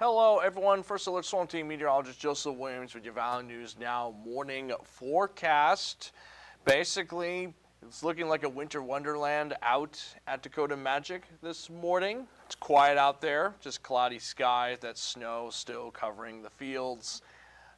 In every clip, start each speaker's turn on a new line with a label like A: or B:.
A: Hello, everyone. First Alert StormTeam meteorologist Joseph Williams with your Valley News Now morning forecast. Basically, it's looking like a winter wonderland out at Dakota Magic this morning. It's quiet out there, just cloudy skies, that snow still covering the fields.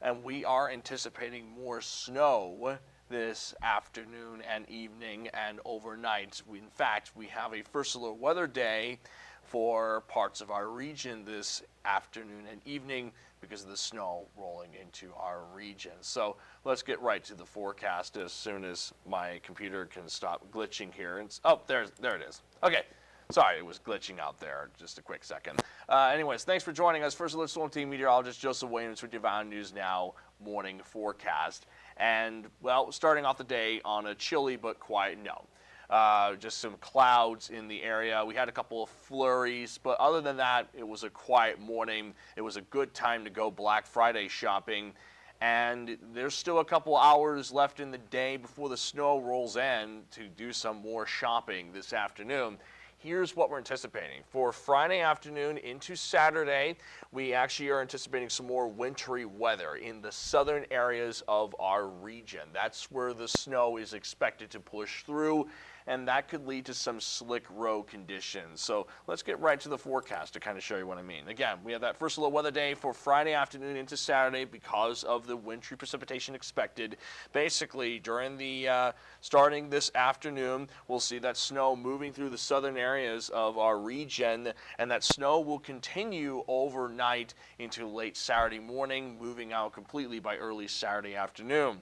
A: And we are anticipating more snow this afternoon and evening and overnight. In fact, we have a First Alert weather day for parts of our region this afternoon and evening because of the snow rolling into our region. So let's get right to the forecast as soon as my computer can stop glitching here. There it is. Okay. Sorry, it was glitching out there. Just a quick second. Anyways, thanks for joining us. First Alert StormTeam meteorologist Joseph Williams with your Valley News Now morning forecast. And, well, starting off the day on a chilly but quiet note. Just some clouds in the area. We had a couple of flurries, but other than that, it was a quiet morning. It was a good time to go Black Friday shopping. And there's still a couple hours left in the day before the snow rolls in to do some more shopping this afternoon. Here's what we're anticipating. For Friday afternoon into Saturday, we actually are anticipating some more wintry weather in the southern areas of our region. That's where the snow is expected to push through, and that could lead to some slick road conditions. So let's get right to the forecast to kind of show you what I mean. Again, we have that First Alert weather day for Friday afternoon into Saturday because of the wintry precipitation expected. Basically, during the starting this afternoon, we'll see that snow moving through the southern areas of our region, and that snow will continue overnight into late Saturday morning, moving out completely by early Saturday afternoon.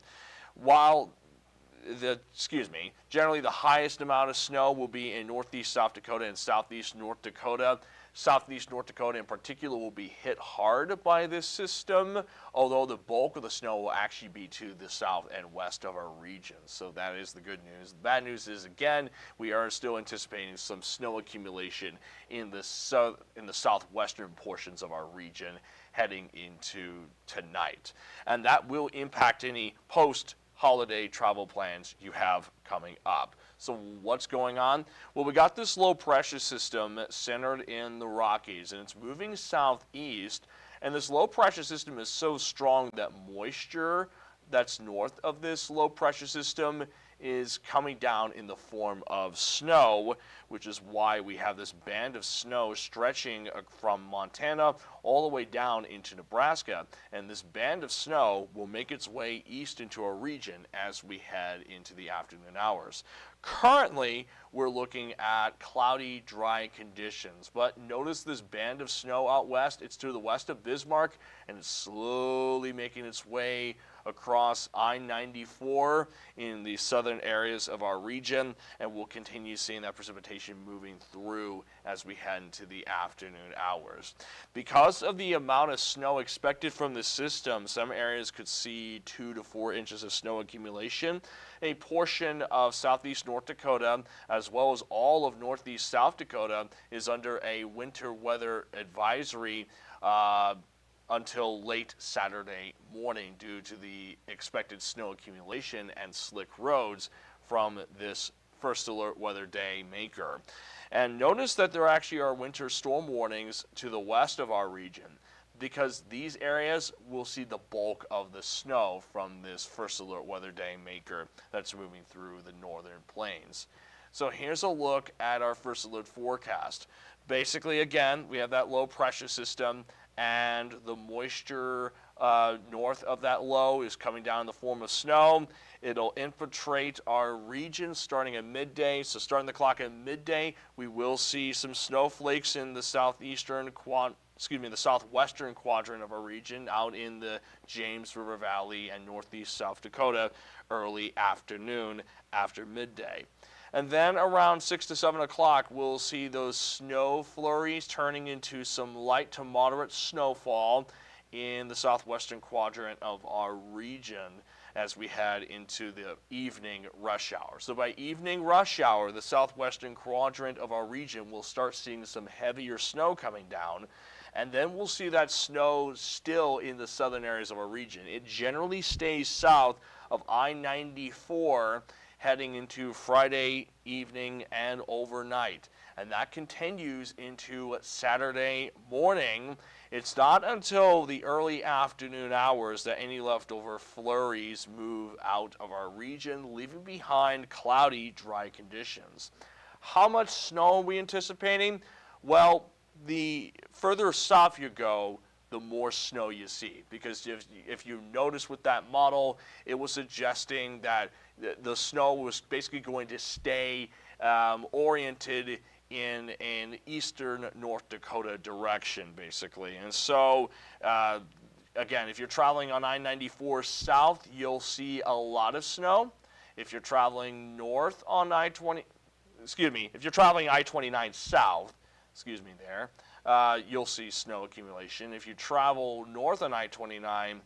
A: Generally the highest amount of snow will be in northeast South Dakota and southeast North Dakota. Southeast North Dakota in particular will be hit hard by this system, although the bulk of the snow will actually be to the south and west of our region. So that is the good news. The bad news is, again, we are still anticipating some snow accumulation in the southwestern portions of our region heading into tonight. And that will impact any post-holiday travel plans you have coming up. So what's going on? Well, we got this low pressure system centered in the Rockies, and it's moving southeast. And this low pressure system is so strong that moisture that's north of this low pressure system is coming down in the form of snow, which is why we have this band of snow stretching from Montana all the way down into Nebraska. And this band of snow will make its way east into our region as we head into the afternoon hours. Currently, we're looking at cloudy, dry conditions, but notice this band of snow out west. It's to the west of Bismarck, and it's slowly making its way across I-94 in the southern areas of our region, and we'll continue seeing that precipitation moving through as we head into the afternoon hours. Because of the amount of snow expected from this system, some areas could see 2 to 4 inches of snow accumulation. A portion of southeast North Dakota, as well as all of northeast South Dakota, is under a winter weather advisory until late Saturday morning due to the expected snow accumulation and slick roads from this First Alert weather day maker. And notice that there actually are winter storm warnings to the west of our region, because these areas will see the bulk of the snow from this First Alert weather day maker that's moving through the northern plains. So here's a look at our First Alert forecast. Basically, again, we have that low pressure system, and the moisture north of that low is coming down in the form of snow. It'll infiltrate our region starting at midday. So starting the clock at midday, we will see some snowflakes in the southwestern quadrant of our region out in the James River Valley and northeast South Dakota early afternoon after midday. And then around 6 to 7 o'clock, we'll see those snow flurries turning into some light to moderate snowfall in the southwestern quadrant of our region as we head into the evening rush hour. So by evening rush hour, the southwestern quadrant of our region will start seeing some heavier snow coming down. And then we'll see that snow still in the southern areas of our region. It generally stays south of I-94 heading into Friday evening and overnight. and that continues into Saturday morning. It's not until the early afternoon hours that any leftover flurries move out of our region, leaving behind cloudy, dry conditions. How much snow are we anticipating? Well, the further south you go, the more snow you see. Because if you notice with that model, it was suggesting that the snow was basically going to stay oriented in an eastern North Dakota direction, basically. And so, again, if you're traveling on I-94 south, you'll see a lot of snow. If you're traveling north on if you're traveling I-29 south, you'll see snow accumulation. If you travel north on I-29,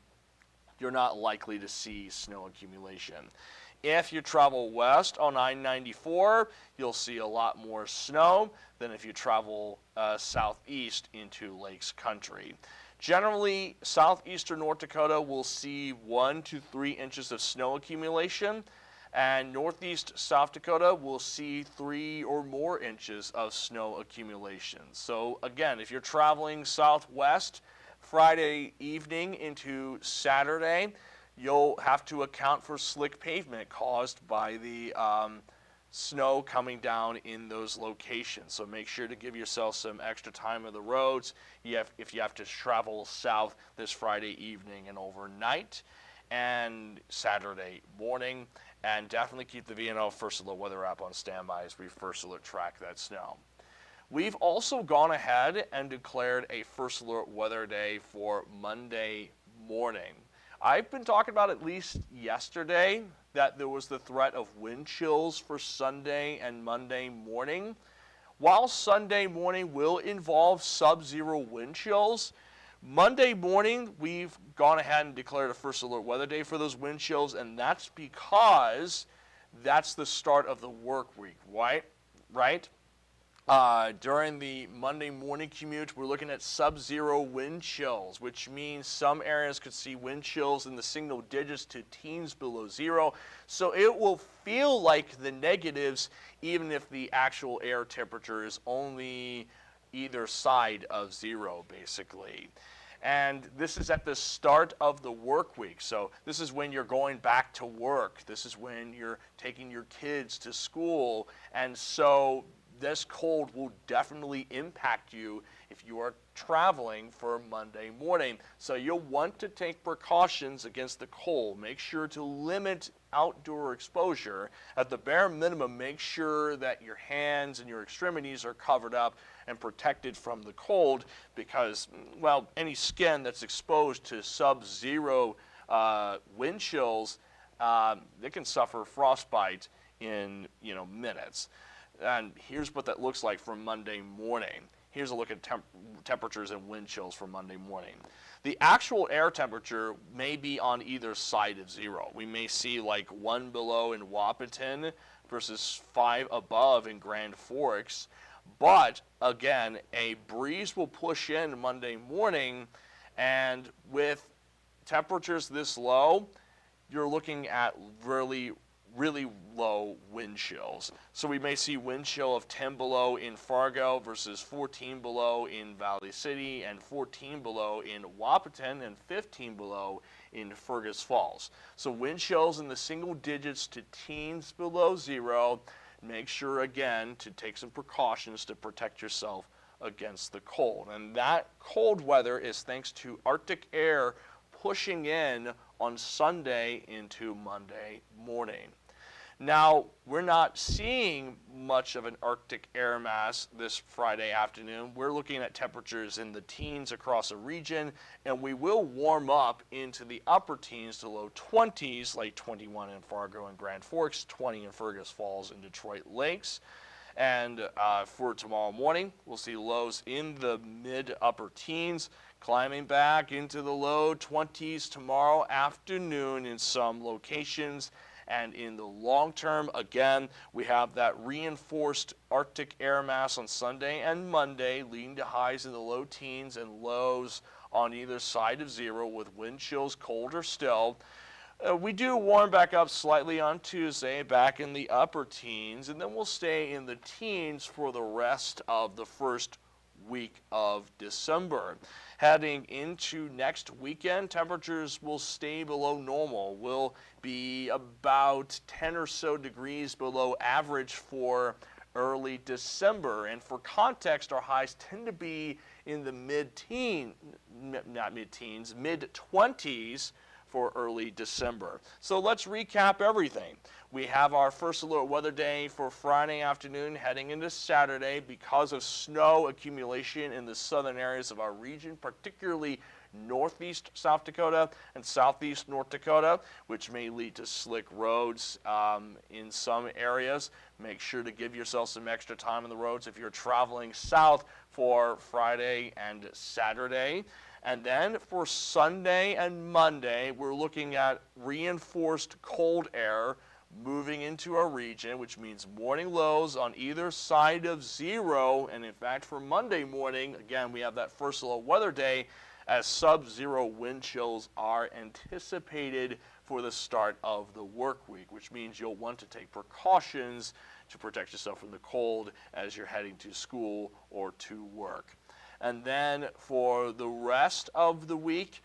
A: you're not likely to see snow accumulation. If you travel west on I-94, you'll see a lot more snow than if you travel southeast into Lakes Country. Generally, southeastern North Dakota will see 1 to 3 inches of snow accumulation, and northeast South Dakota will see 3 or more inches of snow accumulation. So again, if you're traveling southwest Friday evening into Saturday, you'll have to account for slick pavement caused by the snow coming down in those locations. So make sure to give yourself some extra time on the roads if you have to travel south this Friday evening and overnight and Saturday morning. And definitely keep the VNN First Alert Weather app on standby as we First Alert track that snow. We've also gone ahead and declared a First Alert Weather Day for Monday morning. I've been talking about at least yesterday that there was the threat of wind chills for Sunday and Monday morning. While Sunday morning will involve sub-zero wind chills, Monday morning we've gone ahead and declared a First Alert Weather Day for those wind chills, and that's because that's the start of the work week, right? During the Monday morning commute, we're looking at sub-zero wind chills, which means some areas could see wind chills in the single digits to teens below zero. So it will feel like the negatives, even if the actual air temperature is only either side of zero, basically. And this is at the start of the work week. So this is when you're going back to work. This is when you're taking your kids to school. And so this cold will definitely impact you if you are traveling for Monday morning. So you'll want to take precautions against the cold. Make sure to limit outdoor exposure. At the bare minimum, make sure that your hands and your extremities are covered up and protected from the cold, because, well, any skin that's exposed to sub-zero wind chills, they can suffer frostbite in minutes. And here's what that looks like for Monday morning. Here's a look at temperatures and wind chills for Monday morning. The actual air temperature may be on either side of zero. We may see like 1 below in Wahpeton versus 5 above in Grand Forks. But again, a breeze will push in Monday morning, and with temperatures this low, you're looking at really low wind chills. So we may see wind chill of 10 below in Fargo versus 14 below in Valley City and 14 below in Wahpeton and 15 below in Fergus Falls. So wind chills in the single digits to teens below zero. Make sure, again, to take some precautions to protect yourself against the cold. And that cold weather is thanks to Arctic air pushing in on Sunday into Monday morning. Now, we're not seeing much of an Arctic air mass this Friday afternoon. We're looking at temperatures in the teens across the region, and we will warm up into the upper teens to low 20s, like 21 in Fargo and Grand Forks, 20 in Fergus Falls and Detroit Lakes. And for tomorrow morning, we'll see lows in the mid-upper teens, climbing back into the low 20s tomorrow afternoon in some locations. And in the long term, again, we have that reinforced Arctic air mass on Sunday and Monday, leading to highs in the low teens and lows on either side of zero with wind chills colder still. We do warm back up slightly on Tuesday, back in the upper teens, and then we'll stay in the teens for the rest of the first week of December. Heading into next weekend, temperatures will stay below normal. Will be about 10 or so degrees below average for early December. And for context, our highs tend to be in the mid-20s for early December. So let's recap everything. We have our first alert weather day for Friday afternoon heading into Saturday because of snow accumulation in the southern areas of our region, particularly northeast South Dakota and southeast North Dakota, which may lead to slick roads in some areas. Make sure to give yourself some extra time on the roads if you're traveling south for Friday and Saturday. And then for Sunday and Monday, we're looking at reinforced cold air moving into our region, which means morning lows on either side of zero. And in fact, for Monday morning, again, we have that first low weather day as sub-zero wind chills are anticipated for the start of the work week, which means you'll want to take precautions to protect yourself from the cold as you're heading to school or to work. And then for the rest of the week,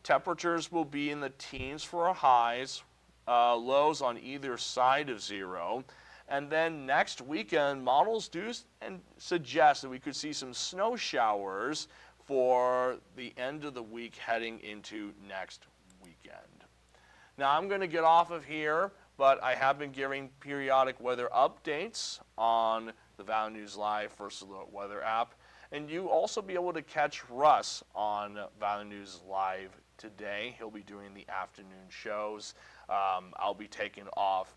A: temperatures will be in the teens for our highs, lows on either side of zero. And then next weekend, models do and suggest that we could see some snow showers for the end of the week heading into next weekend. Now I'm going to get off of here, but I have been giving periodic weather updates on the Valley News Live First Alert Weather app. And you also be able to catch Russ on Valley News Live today. He'll be doing the afternoon shows. I'll be taking off,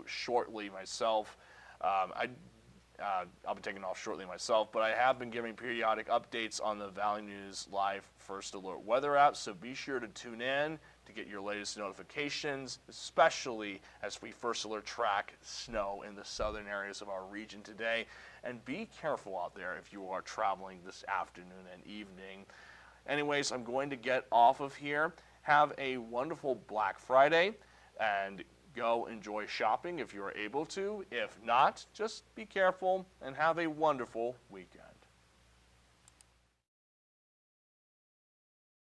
A: shortly myself. I'll be taking off shortly myself, but I have been giving periodic updates on the Valley News Live First Alert Weather app, so be sure to tune in to get your latest notifications, especially as we First Alert track snow in the southern areas of our region today. And be careful out there if you are traveling this afternoon and evening. Anyways, I'm going to get off of here. Have a wonderful Black Friday and go enjoy shopping if you are able to. If not, just be careful and have a wonderful weekend.